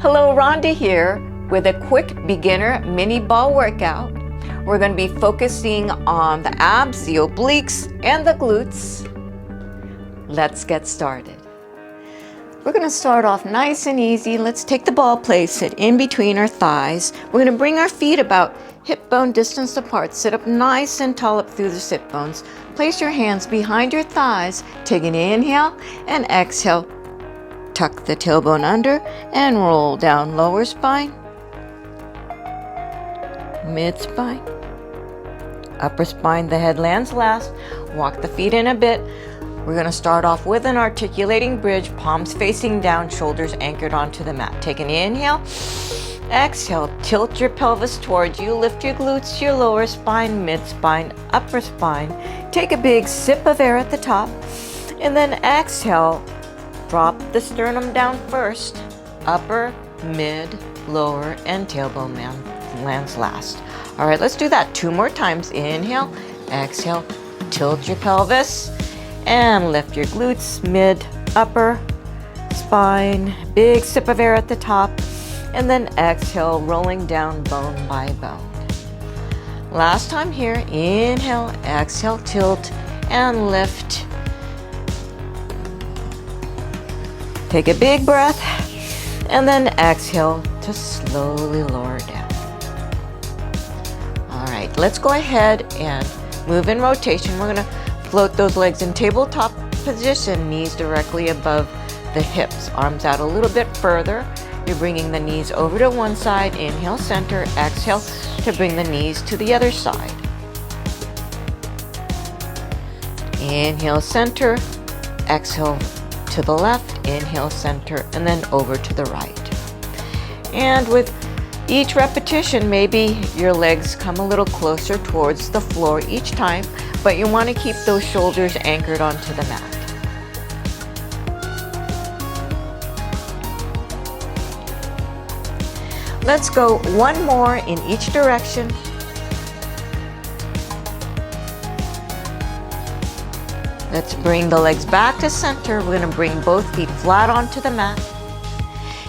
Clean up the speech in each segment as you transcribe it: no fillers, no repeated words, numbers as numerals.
Hello, Rhonda here with a quick beginner mini ball workout. We're going to be focusing on the abs, the obliques, and the glutes. Let's get started. We're going to start off nice and easy. Let's take the ball, place it in between our thighs. We're going to bring our feet about hip bone distance apart. Sit up nice and tall up through the sit bones. Place your hands behind your thighs. Take an inhale and exhale. Tuck the tailbone under and roll down lower spine, mid spine, upper spine. The head lands last. Walk the feet in a bit. We're going to start off with an articulating bridge, palms facing down, shoulders anchored onto the mat. Take an inhale, exhale, tilt your pelvis towards you, lift your glutes, your lower spine, mid spine, upper spine. Take a big sip of air at the top, and then exhale. Drop the sternum down first, upper, mid, lower, and tailbone lands last. All right, let's do that 2 more times. Inhale, exhale, tilt your pelvis, and lift your glutes, mid, upper, spine, big sip of air at the top, and then exhale, rolling down bone by bone. Last time here, inhale, exhale, tilt, and lift. Take a big breath, and then exhale to slowly lower down. All right, let's go ahead and move in rotation. We're gonna float those legs in tabletop position, knees directly above the hips, arms out a little bit further. You're bringing the knees over to one side, inhale, center, exhale to bring the knees to the other side. Inhale, center, exhale to the left, inhale, center, and then over to the right. And with each repetition, maybe your legs come a little closer towards the floor each time, but you want to keep those shoulders anchored onto the mat. Let's go 1 more in each direction. Let's bring the legs back to center. We're going to bring both feet flat onto the mat.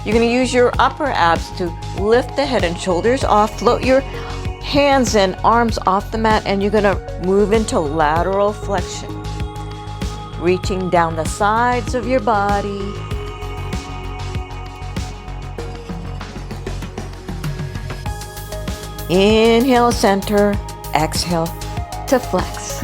You're going to use your upper abs to lift the head and shoulders off. Float your hands and arms off the mat, and you're going to move into lateral flexion, reaching down the sides of your body. Inhale, center, exhale to flex.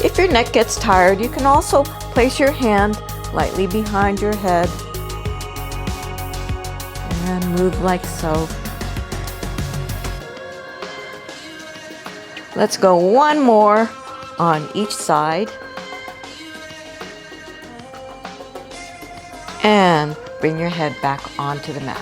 If your neck gets tired, you can also place your hand lightly behind your head and move like so. Let's go 1 more on each side. And bring your head back onto the mat.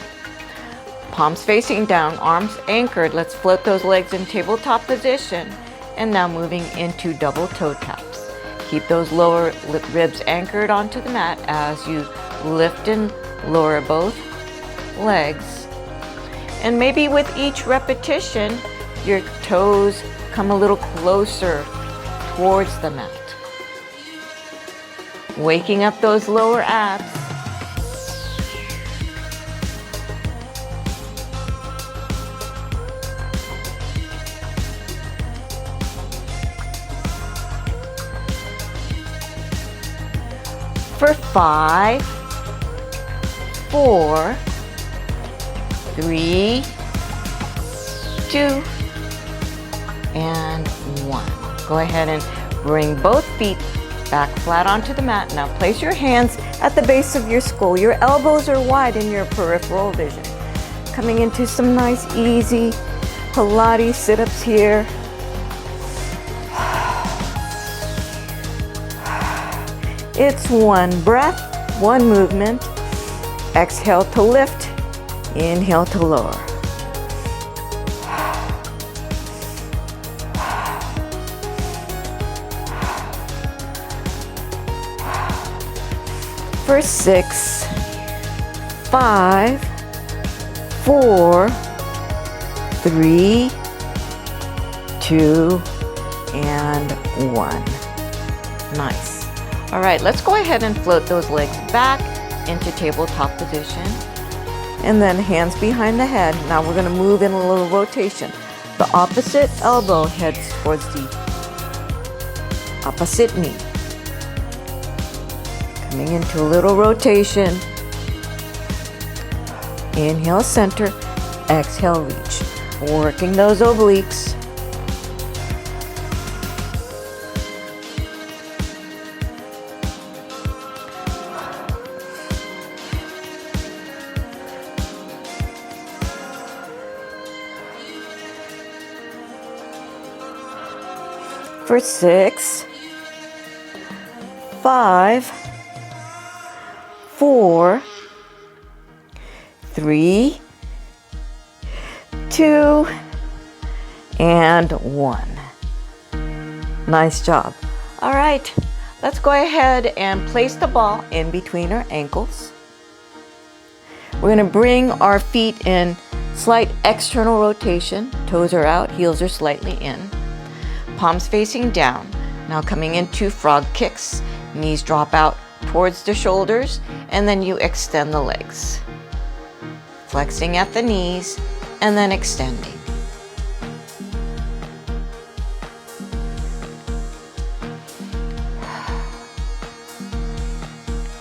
Palms facing down, arms anchored. Let's float those legs in tabletop position. And now moving into double toe taps. Keep those lower ribs anchored onto the mat as you lift and lower both legs. And maybe with each repetition, your toes come a little closer towards the mat. Waking up those lower abs. For 5, 4, 3, 2, and 1. Go ahead and bring both feet back flat onto the mat. Now place your hands at the base of your skull. Your elbows are wide in your peripheral vision. Coming into some nice, easy Pilates sit-ups here. It's 1 breath, 1 movement. Exhale to lift, inhale to lower. For 6, 5, 4, 3, 2, and 1. Nice. All right, let's go ahead and float those legs back into tabletop position. And then hands behind the head. Now we're going to move in a little rotation. The opposite elbow heads towards the opposite knee. Coming into a little rotation. Inhale, center. Exhale, reach. Working those obliques. For 6, 5, 4, 3, 2, and 1. Nice job. All right, let's go ahead and place the ball in between our ankles. We're going to bring our feet in slight external rotation. Toes are out, heels are slightly in. Palms facing down. Now coming into frog kicks. Knees drop out towards the shoulders, and then you extend the legs. Flexing at the knees, and then extending.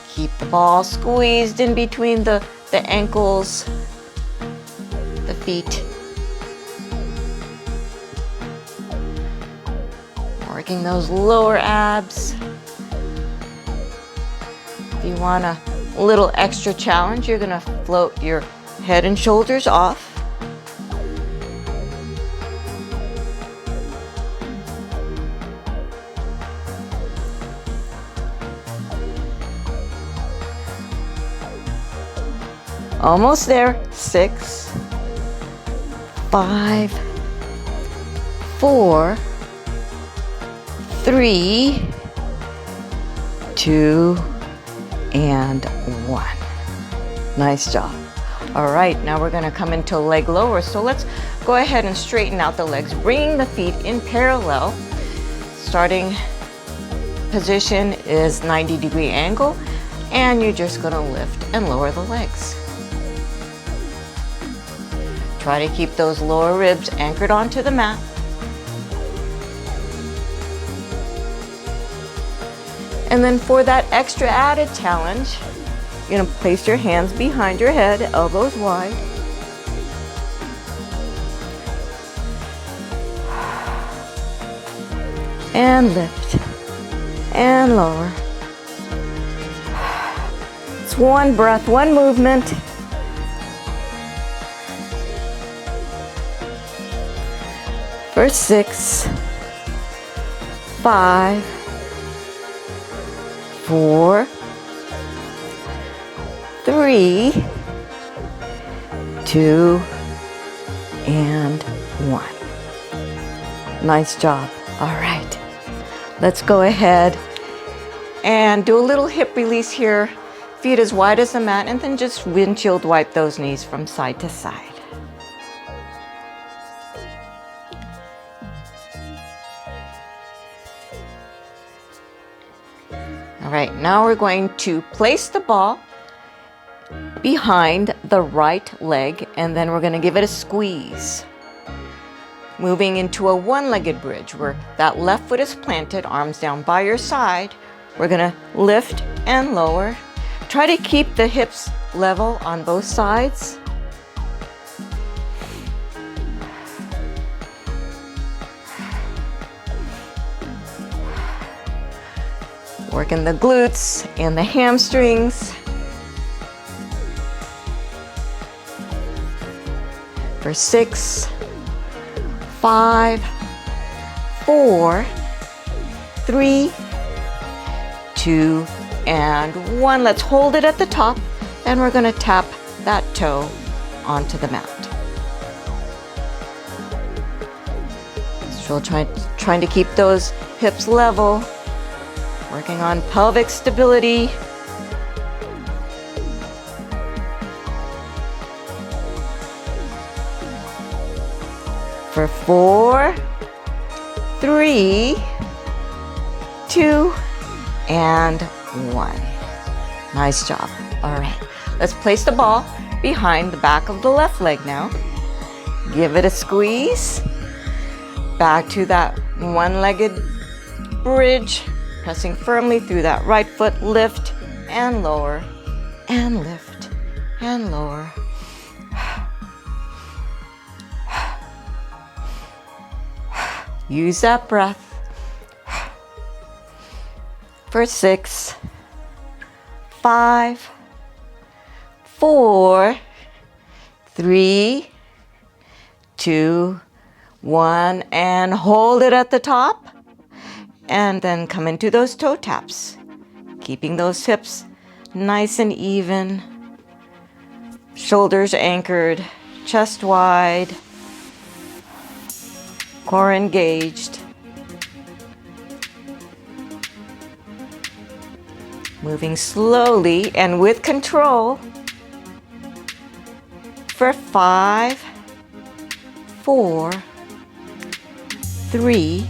Keep the ball squeezed in between the ankles, the feet. Working those lower abs. If you want a little extra challenge, you're going to float your head and shoulders off. Almost there. 6, 5, 4, 3, 2, and 1. Nice job. All right, now we're going to come into leg lower. So let's go ahead and straighten out the legs, bringing the feet in parallel. Starting position is 90-degree angle, and you're just going to lift and lower the legs. Try to keep those lower ribs anchored onto the mat. And then for that extra added challenge, you're going to place your hands behind your head, elbows wide. And lift. And lower. It's one breath, one movement. For 6, 5, 4, 3, 2, and 1. Nice job. All right. Let's go ahead and do a little hip release here. Feet as wide as the mat, and then just windshield wipe those knees from side to side. All right, now we're going to place the ball behind the right leg, and then we're going to give it a squeeze. Moving into a one-legged bridge where that left foot is planted, arms down by your side. We're going to lift and lower. Try to keep the hips level on both sides. Working the glutes and the hamstrings. For 6, 5, 4, 3, 2, and 1. Let's hold it at the top, and we're going to tap that toe onto the mat. Still trying to keep those hips level. Working on pelvic stability. For 4, 3, 2, and 1. Nice job. All right, let's place the ball behind the back of the left leg now. Give it a squeeze. Back to that one-legged bridge, pressing firmly through that right foot. Lift and lower, and lift and lower. Use that breath for 6, 5, 4, 3, 2, 1, and hold it at the top. And then come into those toe taps, keeping those hips nice and even, shoulders anchored, chest wide, core engaged. Moving slowly and with control for 5, 4, 3,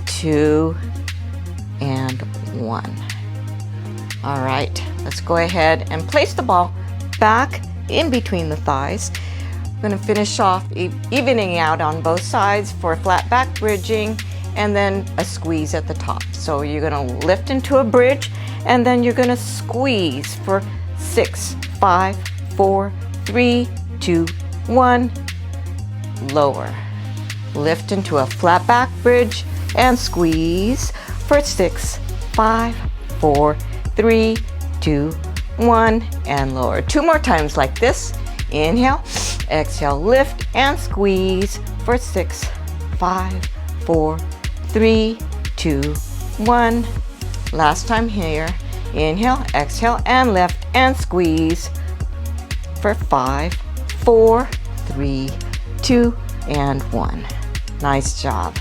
2, and 1. All right, let's go ahead and place the ball back in between the thighs. We're going to finish off evening out on both sides for flat back bridging and then a squeeze at the top. So you're going to lift into a bridge and then you're going to squeeze for 6, 5, 4, 3, 2, 1. Lower. Lift into a flat back bridge and squeeze for 6, 5, 4, 3, 2, 1, and lower. 2 more times like this. Inhale, exhale, lift and squeeze for 6, 5, 4, 3, 2, 1. Last time here. Inhale, exhale, and lift and squeeze for 5, 4, 3, 2, and 1. Nice job.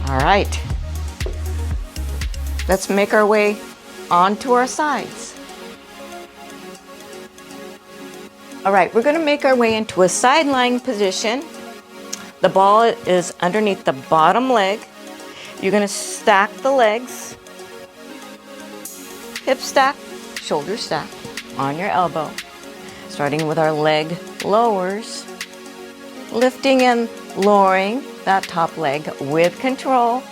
All right. Let's make our way onto our sides. All right, we're going to make our way into a side lying position. The ball is underneath the bottom leg. You're going to stack the legs, hip stack, shoulder stack on your elbow, starting with our leg lowers, lifting and lowering that top leg with control.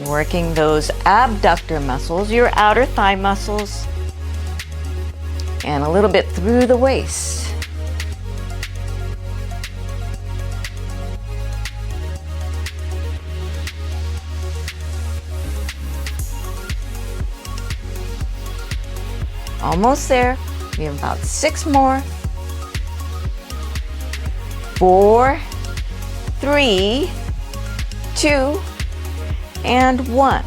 Working those abductor muscles, your outer thigh muscles, and a little bit through the waist. Almost there. We have about 6 more. 4, 3, 2, and 1.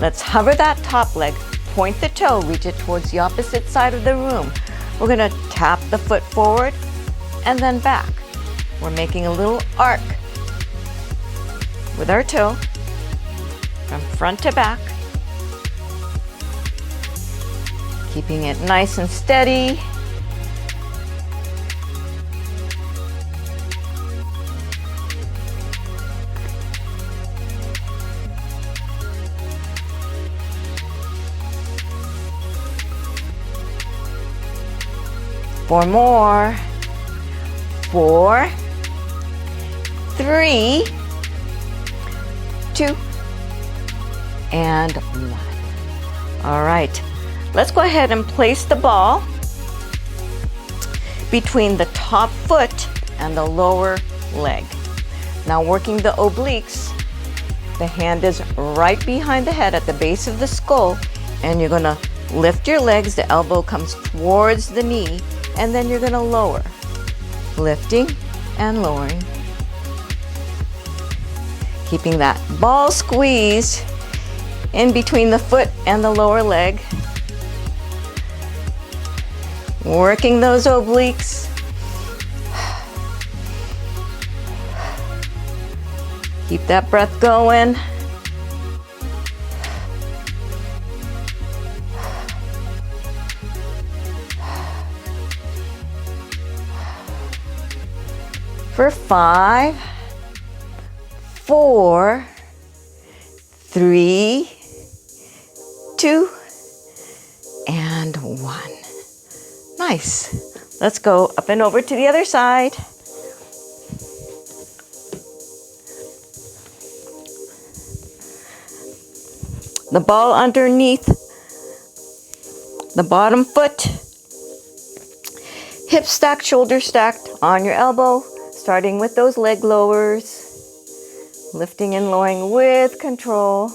Let's hover that top leg, point the toe, reach it towards the opposite side of the room. We're going to tap the foot forward and then back. We're making a little arc with our toe from front to back, keeping it nice and steady. Four more. 4, 3, 2, and 1. All right, let's go ahead and place the ball between the top foot and the lower leg. Now working the obliques, the hand is right behind the head at the base of the skull, and you're gonna lift your legs, the elbow comes towards the knee, and then you're gonna lower. Lifting and lowering. Keeping that ball squeezed in between the foot and the lower leg. Working those obliques. Keep that breath going. For 5, 4, 3, 2, and 1. Nice. Let's go up and over to the other side. The ball underneath the bottom foot. Hips stacked, shoulders stacked on your elbow, starting with those leg lowers. Lifting and lowering with control.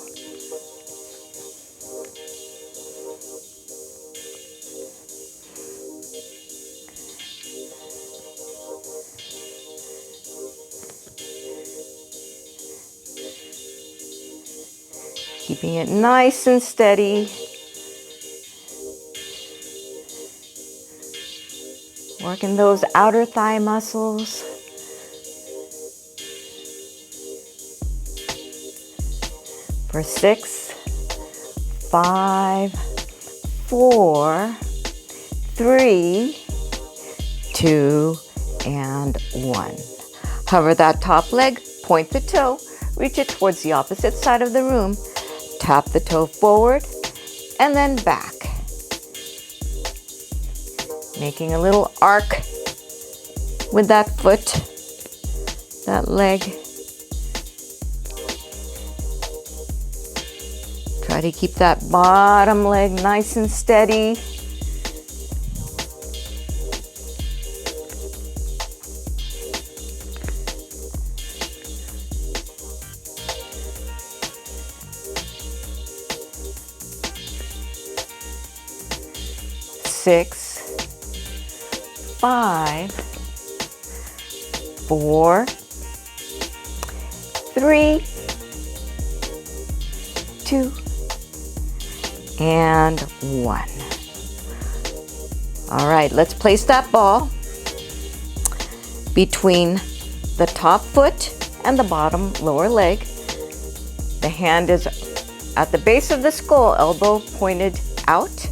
Keeping it nice and steady. Working those outer thigh muscles. For 6, 5, 4, 3, 2, and 1. Hover that top leg, point the toe, reach it towards the opposite side of the room, tap the toe forward, and then back. Making a little arc with that foot, that leg. Try to keep that bottom leg nice and steady. Six, 5, 4, 3, 2, and 1. All right, let's place that ball between the top foot and the bottom lower leg. The hand is at the base of the skull, elbow pointed out,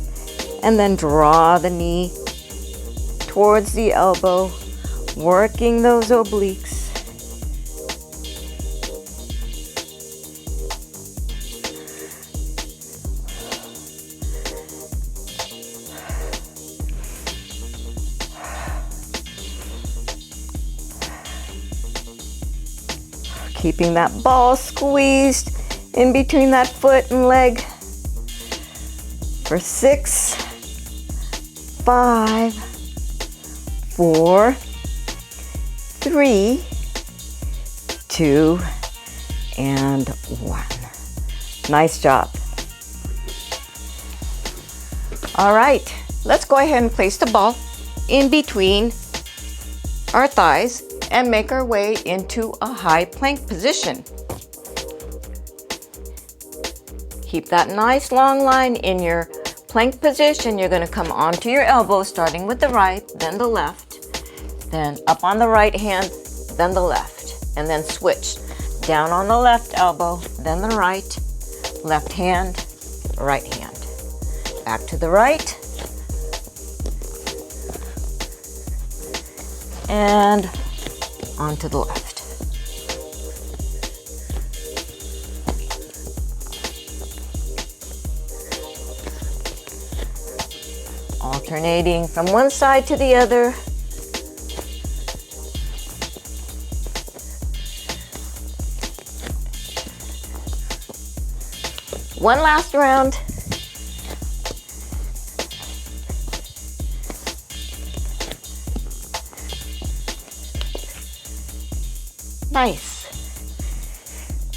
and then draw the knee towards the elbow, working those obliques. Keeping that ball squeezed in between that foot and leg. For 6, 5, 4, 3, 2, and 1. Nice job. All right, let's go ahead and place the ball in between our thighs and make our way into a high plank position. Keep that nice long line in your plank position. You're going to come onto your elbow, starting with the right, then the left, then up on the right hand, then the left, and then switch. Down on the left elbow, then the right, left hand, right hand. Back to the right, and onto the left. Alternating from one side to the other. One last round. Nice.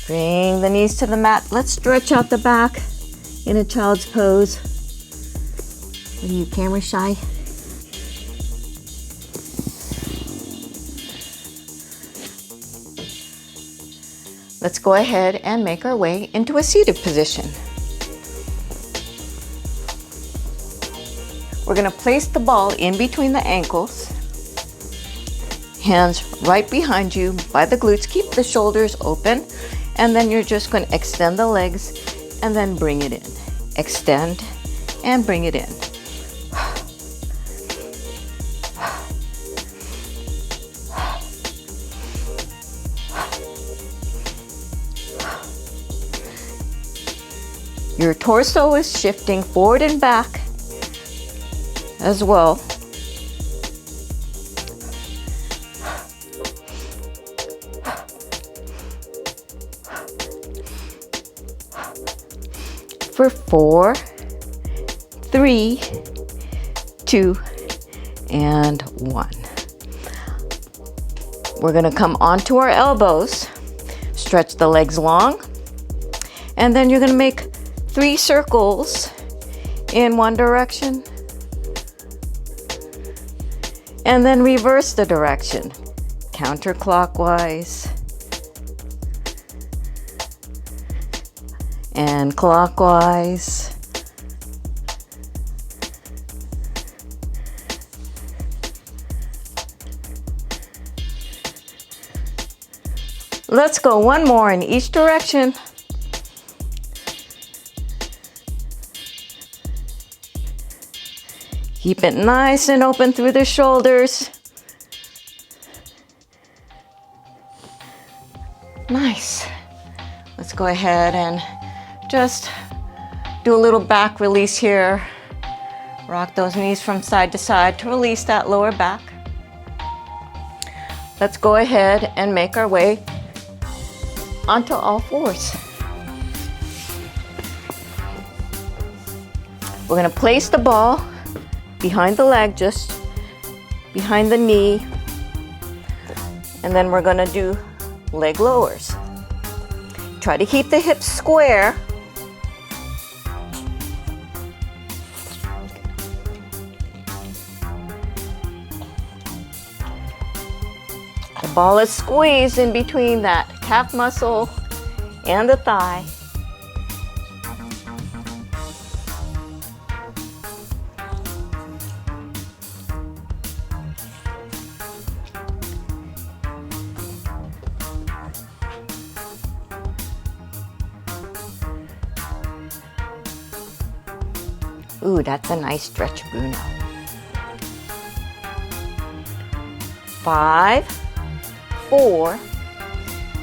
Bring the knees to the mat. Let's stretch out the back in a child's pose. What are you, camera shy? Let's go ahead and make our way into a seated position. We're going to place the ball in between the ankles. Hands right behind you by the glutes. Keep the shoulders open. And then you're just going to extend the legs and then bring it in. Extend and bring it in. Your torso is shifting forward and back as well. For 4, 3, 2, and 1. We're going to come onto our elbows, stretch the legs long, and then you're going to make 3 circles in one direction, and then reverse the direction, counterclockwise and clockwise. Let's go one more in each direction. Keep it nice and open through the shoulders. Nice. Let's go ahead and just do a little back release here. Rock those knees from side to side to release that lower back. Let's go ahead and make our way onto all fours. We're going to place the ball behind the leg, just behind the knee, and then we're going to do leg lowers. Try to keep the hips square. The ball is squeezed in between that calf muscle and the thigh. Ooh, that's a nice stretch, Bruno. 5, 4,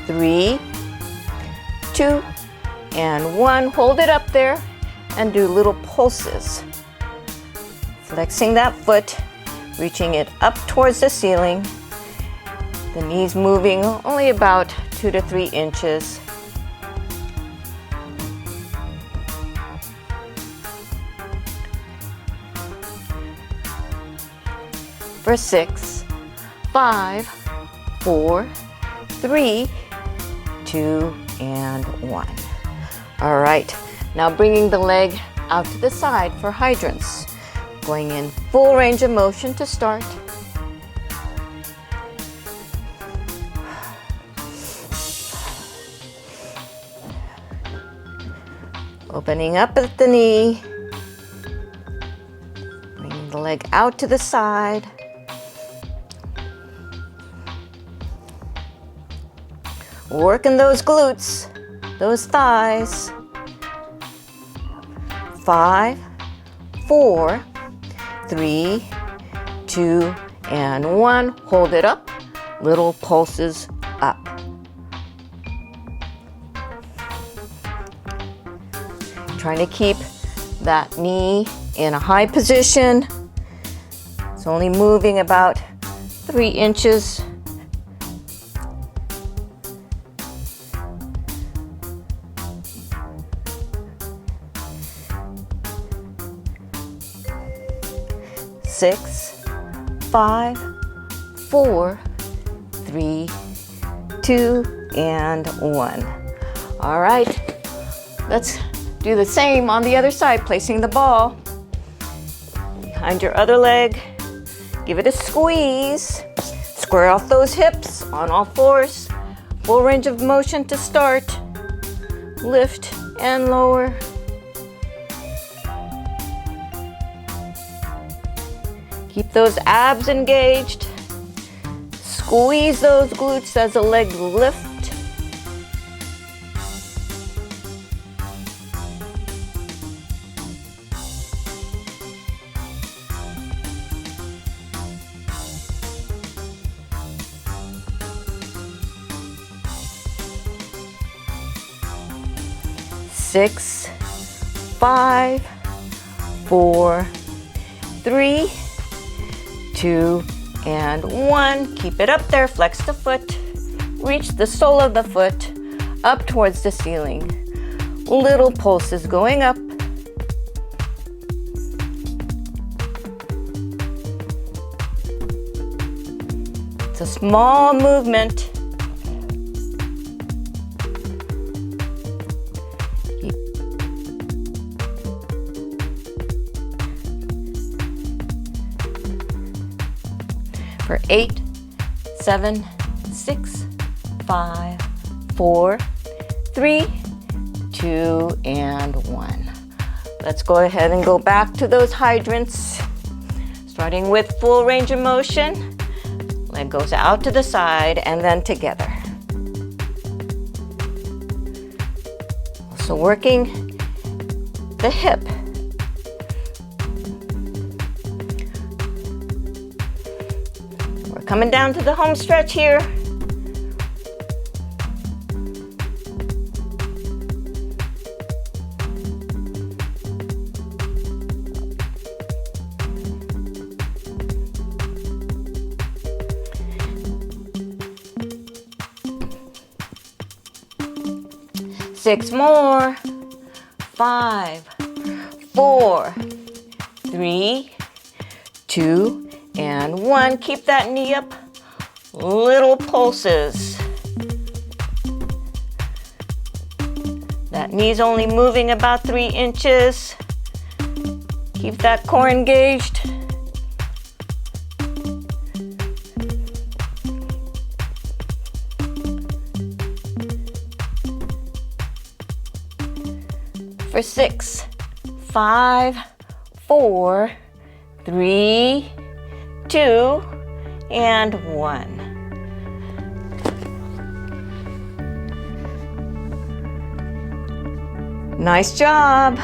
3, 2, and 1. Hold it up there and do little pulses. Flexing that foot, reaching it up towards the ceiling. The knees moving only about 2 to 3 inches. For 6, 5, 4, 3, 2, and 1. All right, now bringing the leg out to the side for hydrants. Going in full range of motion to start. Opening up at the knee. Bringing the leg out to the side. Working those glutes, those thighs. 5, 4, 3, 2, and 1. Hold it up. Little pulses up. Trying to keep that knee in a high position. It's only moving about 3 inches. Six, 5, 4, 3, 2, and 1. All right, let's do the same on the other side, placing the ball behind your other leg. Give it a squeeze. Square off those hips on all fours. Full range of motion to start. Lift and lower. Keep those abs engaged. Squeeze those glutes as the legs lift. Six, 5, 4, 3, 2, and 1. Keep it up there. Flex the foot. Reach the sole of the foot up towards the ceiling. Little pulses going up. It's a small movement. For 8, 7, 6, 5, 4, 3, 2, and 1. Let's go ahead and go back to those hydrants. Starting with full range of motion. Leg goes out to the side and then together. Also working the hip. We're coming down to the home stretch here. Six more. 5, 4, 3, 2, and 1. Keep that knee up. Little pulses. That knee's only moving about 3 inches. Keep that core engaged. For 6, 5, 4, 3, 2, and 1. Nice job.